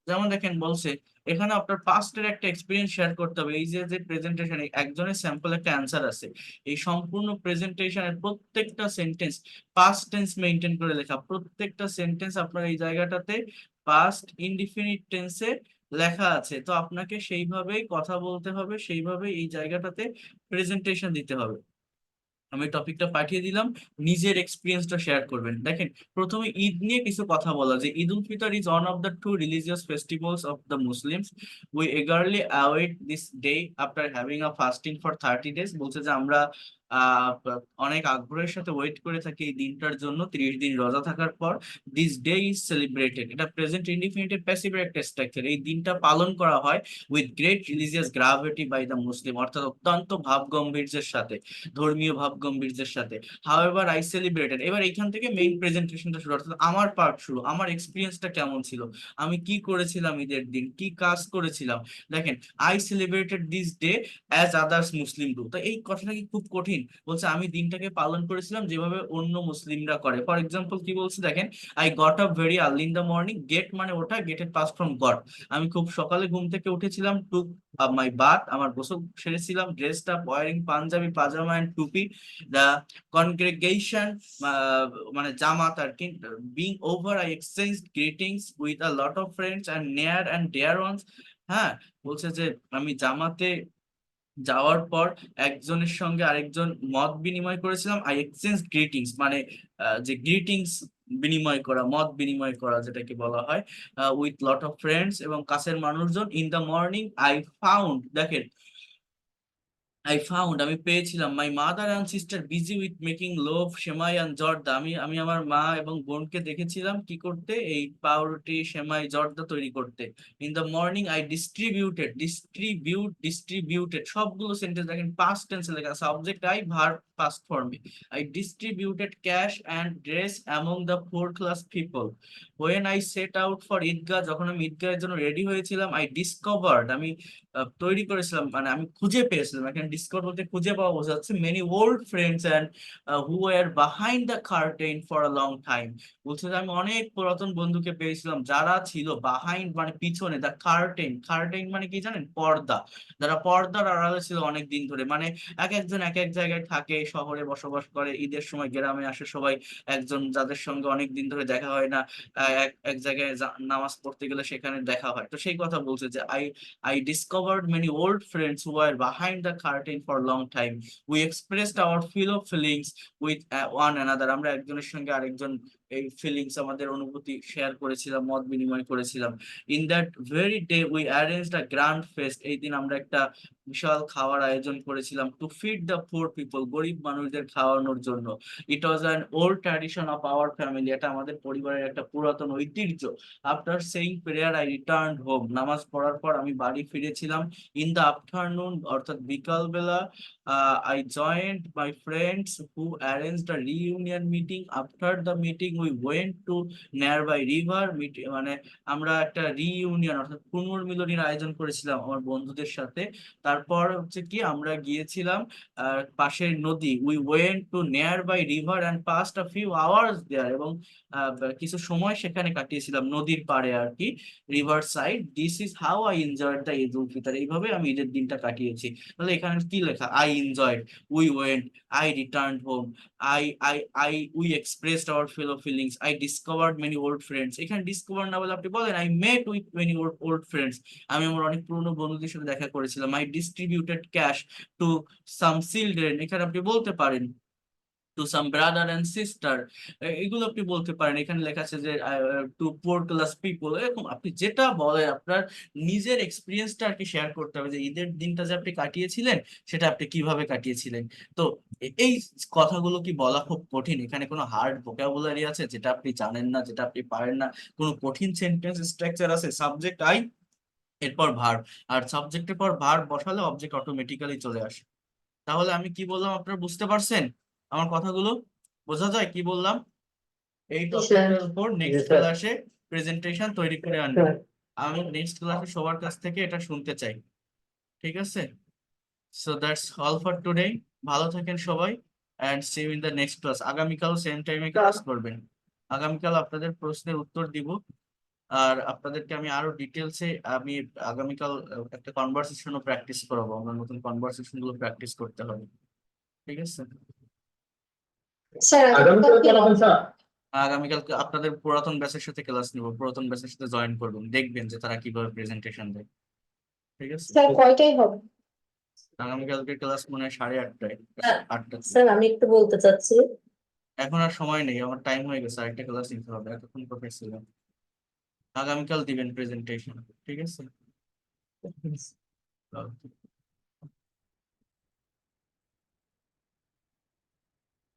যেমন দেখেন বলছে এখানে আপনার পাস্টের একটা এক্সপিরিয়েন্স শেয়ার করতে হবে। এই যে যে প্রেজেন্টেশন, একজনের স্যাম্পল একটা অ্যান্সার আছে, এই সম্পূর্ণ প্রেজেন্টেশনের প্রত্যেকটা সেন্টেন্স পাস্ট টেন্স মেনটেন করে লেখা। প্রত্যেকটা সেন্টেন্স আপনার এই জায়গাটাতে পাস্ট ইনডিফিনিট টেন্সে লেখা আছে। তো আপনাকে সেইভাবেই কথা বলতে হবে, সেইভাবে এই জায়গাটাতে প্রেজেন্টেশন দিতে হবে। আমি টপিকটা পাঠিয়ে দিলাম, নিজের এক্সপিরিয়েন্সটা শেয়ার করবেন। দেখেন প্রথমে ঈদ নিয়ে কিছু কথা বলা, যে Eid ul Fitr is one of the two religious festivals of the Muslims. We eagerly await this day after having a fasting for 30 days। বলছে যে আমরা অনেক আগ্রহের সাথে ওয়েট করে থাকি এই দিনটার জন্য, 30 দিন রোজা থাকার পর। দিস ডে ইজ সেলিব্রেটেড, এটা প্রেজেন্ট ইনডিফিনিটিভ প্যাসিভ একটা স্ট্রাকচার। এই দিনটা পালন করা হয় with great religious gravity by the Muslim, অর্থাৎ অত্যন্ত ভাবগম্ভীর্যের সাথে, ধর্মীয় ভাবগম্ভীর্যের সাথে। হাউএভার আই সেলিব্রেটেড, এবার এখান থেকে মেইন প্রেজেন্টেশনটা শুরু, অর্থাৎ আমার পার্ট শুরু। আমার এক্সপিরিয়েন্সটা কেমন ছিল, আমি কি করেছিলাম ঈদের দিন, কি কাজ করেছিলাম। দেখেন I celebrated this day as others Muslim do. তো এই কথাটা কি খুব কঠিন? বলছে আমি দিনটাকে পালন করেছিলাম যেভাবে অন্য মুসলিমরা করে। ফর এক্সাম্পল কি বলছে দেখেন, I got up very early in the morning. Get মানে ওঠা, গেটের পাস ফ্রম গট। আমি খুব সকালে ঘুম থেকে উঠেছিলাম, টু মাই বাথ, আমার গোসল সেরেছিলাম, dressed up, wearing panjabi, pyjama and tupi. The congregation মানে জামাত আর কি, being over I exchange greetings with a lot of friends and near and dear ones. হ্যাঁ, বলছে যে আমি জামাতে যাওয়ার পর একজনের সঙ্গে আরেকজন মত বিনিময় করেছিলাম। আই এক্সচেঞ্জ গ্রিটিংস মানে যে গ্রিটিংস বিনিময় করা, মত বিনিময় করা যেটাকে বলা হয়, উইথ লট অফ ফ্রেন্ডস এবং কাছের মানুষজন। In the morning I found, দেখেন আমি পেয়েছিলাম my mother and sister busy with making লোভ সেমাই অ্যান্ড জর্দা। আমি আমার মা এবং বোনকে দেখেছিলাম কি করতে, এই পাউরুটি, সেমাই, জর্দা তৈরি করতে। In the morning I distributed, সবগুলো সেন্টেন্স দেখেন পাস্ট টেন্সে লেখা, সাবজেক্ট আই, ভার্ব পাস্ট ফর্মে। I distributed cash and dress among the 4 class people. When I set out for Eidgah, যখন আমি ঈদগাহের জন্য রেডি হয়েছিলাম। আই ডিসকভার্ড, আমি তৈরি করেছিলাম মানে আমি খুঁজে পেয়েছিলাম, এখানে ডিসকভার বলতে খুঁজে পাওয়া বোঝাচ্ছে। Many old friends and who were behind the curtain for a long time. বলছে যে আমি অনেক পুরাতন বন্ধুকে পেয়েছিলাম যারা ছিল বিহাইন্ড মানে পিছনে, দ্য কার্টেন, কার্টেন মানে কি জানেন, পর্দা, যারা পর্দার আড়ালে ছিল অনেক দিন ধরে। মানে এক একজন এক এক জায়গায় থাকে, শহরে বসবাস করে, ঈদের সময় গ্রামে আসে সবাই, একজন যাদের সঙ্গে অনেক দিন ধরে দেখা হয় না, এক এক জায়গায় নামাজ পড়তে গেলে সেখানে দেখা হয়। তো সেই কথা বলছে যে I discovered many old friends who were behind the curtain for a long time. We expressed our feelings with one another. আমরা একজনের সঙ্গে আরেকজন এই ফিলিংস, আমাদের অনুভূতি শেয়ার করেছিলাম, মত বিনিময় করেছিলাম। In that very day we arranged a grand fest. এই দিন আমরা একটা বিশাল খাওয়ার আয়োজন করেছিলাম। To feed the poor people, গরিব মানুষদের খাওয়ানোর জন্য। It was an old tradition of our family, এটা আমাদের পরিবারের একটা পুরাতন ঐতিহ্য। After saying prayer I returned home, নামাজ পড়ার পর আমি বাড়ি ফিরেছিলাম। ইন দ্য আফটারনুন, অর্থাৎ বিকাল বেলা, I joint my friends who arranged a reunion meeting. After the meeting we went to nearby river মানে আমরা একটা রিইউনিয়ন অর্থাৎ পুনর্মিলনীর আয়োজন করেছিলাম আমার বন্ধুদের সাথে। তারপর হচ্ছে কি আমরা গিয়েছিলাম পাশের নদী, we went to nearby river and passed a few hours there, এবং কিছু সময় সেখানে কাটিয়েছিলাম নদীর পাড়ে আর কি, river side. This is how I enjoyed the Eid ul Fitr, এইভাবে আমি ঈদের দিনটা কাটিয়েছি। তাহলে এখানে কি লেখা? I enjoyed, we went, I returned home, we expressed our fellow feelings, I discovered many old friends। এখানে ডিসকভার না বলে আপনি বলেন I met with many old friends, আমি আমার অনেক পুরনো বন্ধুদের সাথে দেখা করেছিলাম। I distributed cash to some children, এখানে আপনি বলতে পারেন to some brother and sister, এগুলো আপনি বলতে পারেন। এখানে লেখা আছে যে টু পুয়ার ক্লাস পিপল, এরকম আপনি যেটা বলেন আপনার নিজের এক্সপিরিয়েন্সটা আর কি শেয়ার করতে হবে, যে ঈদের দিনটা যে আপনি কাটিয়েছিলেন সেটা আপনি কিভাবে কাটিয়েছিলেন। তো এই কথাগুলো কি বলা খুব কঠিন? এখানে কোনো হার্ড ভোকাবুলারি আছে যেটা আপনি জানেন না, যেটা আপনি পারেন না? কোনো কঠিন সেন্টেন্স স্ট্রাকচার আছে? সাবজেক্ট আই, এরপর ভার্ব, আর সাবজেক্টের পর ভার্ব বসালে অবজেক্ট অটোমেটিক্যালি চলে আসে। তাহলে আমি কি বললাম আপনারা বুঝতে পারছেন? আমার কথাগুলো বোঝা যায় কি বললাম? এই টপিকটার উপর নেক্সট ক্লাসে প্রেজেন্টেশন তৈরি করে আনবো। আমি নেক্সট ক্লাসে সবার কাছ থেকে এটা শুনতে চাই, ঠিক আছে? So that's all for today. ভালো থাকেন সবাই, and see you in the next class. আগামীকাল সেম টাইমে ক্লাস করবেন। আগামীকাল আপনাদের প্রশ্নের উত্তর দিব, আর আপনাদেরকে আমি আরো ডিটেলসে আমি আগামীকাল একটা কনভারসেশনও প্র্যাকটিস করাবো। আমরা নতুন কনভারসেশন গুলো প্র্যাকটিস করতে হবে, ঠিক আছে? স্যার আগামীকালকে আপনাদের পুরাতন ব্যাচের সাথে ক্লাস নিব, পুরাতন ব্যাচের সাথে জয়েন করবেন, দেখবেন যে তারা কিভাবে প্রেজেন্টেশন দেয়, ঠিক আছে? স্যার কয়টায় হবে? আগামীকালকে ক্লাস মনে হয় 8:30টায়, 8টা। স্যার আমি একটু বলতে চাচ্ছি। এখন আর সময় নেই, আমার টাইম হয়ে গেছে, আরেকটা ক্লাস নিতে হবে, এতক্ষণ কোথায় ছিলাম? আগামীকাল দিবেন প্রেজেন্টেশন, ঠিক আছে?